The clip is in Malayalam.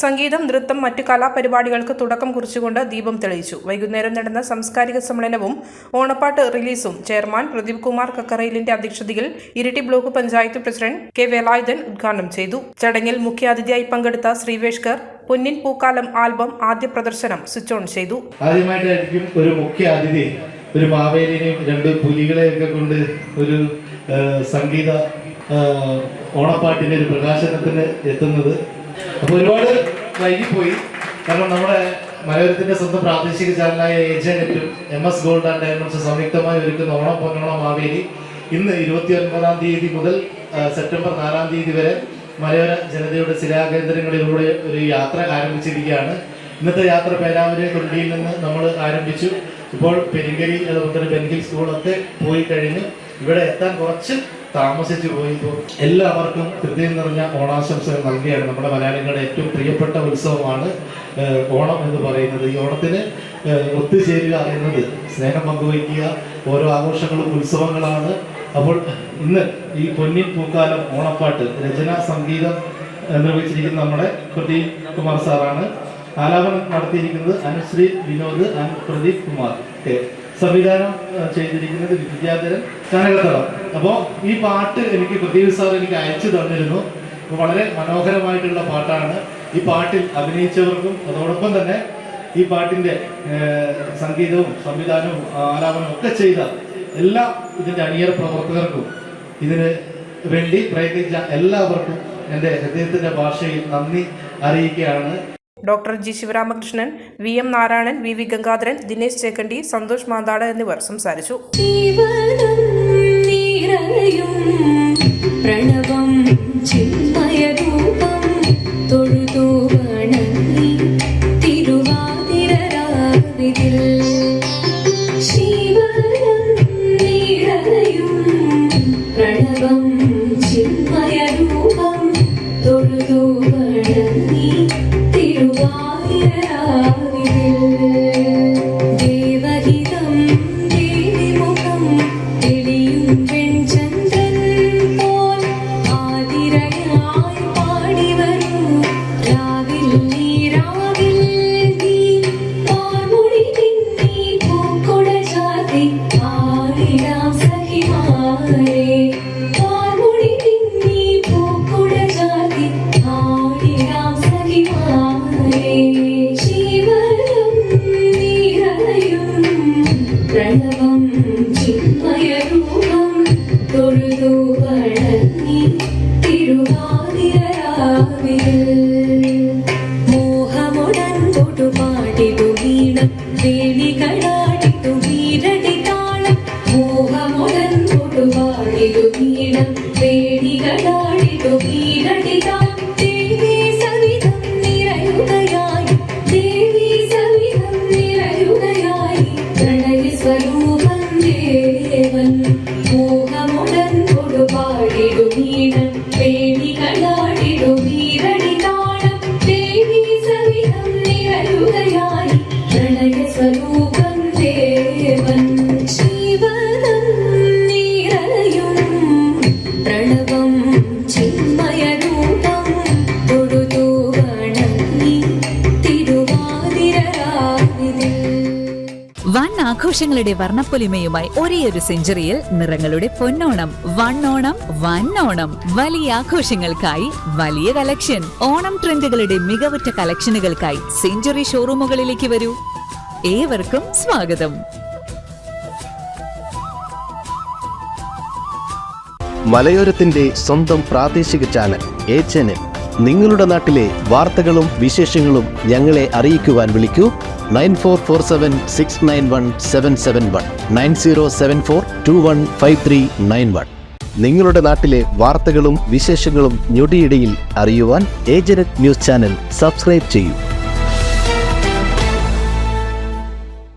സംഗീതം, നൃത്തം, മറ്റു കലാപരിപാടികൾക്ക് തുടക്കം കുറിച്ചുകൊണ്ട് ദീപം തെളിയിച്ചു. വൈകുന്നേരം നടന്ന സാംസ്കാരിക സമ്മേളനവും ഓണപ്പാട്ട് റിലീസും ചെയർമാൻ പ്രദീപ് കുമാർ കക്കറയിലിന്റെ അധ്യക്ഷതയിൽ Iritty block panchayat president K Velayudhan ഉദ്ഘാടനം ചെയ്തു. ചടങ്ങിൽ മുഖ്യാതിഥിയായി പങ്കെടുത്ത ശ്രീവേഷ്കർ പൊന്നിൻ പൂക്കാലം ആൽബം ആദ്യ പ്രദർശനം സ്വിച്ച് ഓൺ ചെയ്തു. ആദ്യമായിട്ടായിരിക്കും ഒരു മുഖ്യ അതിഥി ഒരു മാവേലിനെയും രണ്ട് പുലികളെയൊക്കെ കൊണ്ട് ഒരു സംഗീത ഓണപ്പാട്ടിന്റെ ഒരു പ്രകാശനത്തിന് എത്തുന്നത്. അപ്പോൾ ഒരുപാട് വൈകിപ്പോയി. കാരണം നമ്മുടെ മലയോരത്തിന്റെ സ്വന്തം പ്രാദേശിക ചാനലായ ഏജനെറ്റും MS ഗോൾഡ് ആൻഡ് ഡയമണ്ട്സ് സംയുക്തമായി ഒരുക്കുന്ന ഓണം പൊന്നോണം മാവേലി ഇന്ന് 29-ാം തീയതി മുതൽ സെപ്റ്റംബർ 4-ാം തീയതി വരെ മലയോര ജനതയുടെ ശിലാകേന്ദ്രങ്ങളിലൂടെ ഒരു യാത്ര ആരംഭിച്ചിരിക്കുകയാണ്. ഇന്നത്തെ യാത്ര പേരാവൂര് തൊണ്ടിയിൽ നിന്ന് നമ്മൾ ആരംഭിച്ചു. ഇപ്പോൾ പെരിങ്കരി അതുപോലെ ബെൻഗിൽ സ്കൂളൊക്കെ പോയി കഴിഞ്ഞ് ഇവിടെ എത്താൻ കുറച്ച് താമസിച്ചു പോയപ്പോൾ എല്ലാവർക്കും ഹൃദയം നിറഞ്ഞ ഓണാശംസകൾ നൽകിയാണ്. നമ്മുടെ മലയാളികളുടെ ഏറ്റവും പ്രിയപ്പെട്ട ഉത്സവമാണ് ഓണം എന്ന് പറയുന്നത്. ഈ ഓണത്തിന് ഒത്തുചേരുക എന്നത് സ്നേഹം പങ്കുവയ്ക്കുക, ഓരോ ആഘോഷങ്ങളും ഉത്സവങ്ങളാണ്. അപ്പോൾ ഇന്ന് ഈ പൊന്നിൻ പൂക്കാലം ഓണപ്പാട്ട് രചന സംഗീതം നിർവഹിച്ചിരിക്കുന്ന നമ്മുടെ പ്രദീപ് കുമാർ സാറാണ്. ആലാപനം നടത്തിയിരിക്കുന്നത് അനുശ്രീ വിനോദ് ആൻഡ് പ്രദീപ് കുമാർ. സംവിധാനം ചെയ്തിരിക്കുന്നത് വിദ്യാധരൻ കനകത്തളം. അപ്പോൾ ഈ പാട്ട് എനിക്ക് പ്രദീപ് സാർ എനിക്ക് അയച്ചു തന്നിരുന്നു. വളരെ മനോഹരമായിട്ടുള്ള പാട്ടാണ്. ഈ പാട്ടിൽ അഭിനയിച്ചവർക്കും അതോടൊപ്പം തന്നെ ഈ പാട്ടിന്റെ സംഗീതവും സംവിധാനവും ആലാപനവും ഒക്കെ ചെയ്ത എല്ലാ ഇതിന്റെ അണിയറ പ്രവർത്തകർക്കും ഇതിന് വേണ്ടി പ്രയത്നിച്ച എല്ലാവർക്കും എൻ്റെ ഹൃദയത്തിന്റെ ഭാഷയിൽ നന്ദി അറിയിക്കുകയാണ്. Doctor G Sivaramakrishnan, VM Narayanan, VV Gangadharan, Dinesh Chekkandi, Santhosh Manthad എന്നിവർ സംസാരിച്ചു. ആഘോഷങ്ങളുടെ വർണ്ണപ്പൊലിമയുമായി ഒരേയൊരു സെഞ്ചുറിയിൽ നിറങ്ങളുടെ പൊന്നോണം. വണ്ണോണം, വന്നോണം. വലിയ ആഘോഷങ്ങൾക്കായി വലിയ കളക്ഷൻ. ഓണം ട്രെൻഡുകളുടെ മികവുറ്റ കളക്ഷനുകൾക്കായി സെഞ്ചുറി ഷോറൂമുകളിലേക്ക് വരൂ. ഏവർക്കും സ്വാഗതം. മലയോരത്തിന്റെ സ്വന്തം പ്രാദേശിക ചാനൽ HNN. നിങ്ങളുടെ നാട്ടിലെ വാർത്തകളും വിശേഷങ്ങളും ഞങ്ങളെ അറിയിക്കുവാൻ വിളിക്കൂ 9447691771 9074215391. നിങ്ങളുടെ നാട്ടിലെ വാർത്തകളും വിശേഷങ്ങളും ഞൊടിയിടയിൽ അറിയുവാൻ ഏജനെറ്റ് ന്യൂസ് ചാനൽ സബ്സ്ക്രൈബ് ചെയ്യൂ.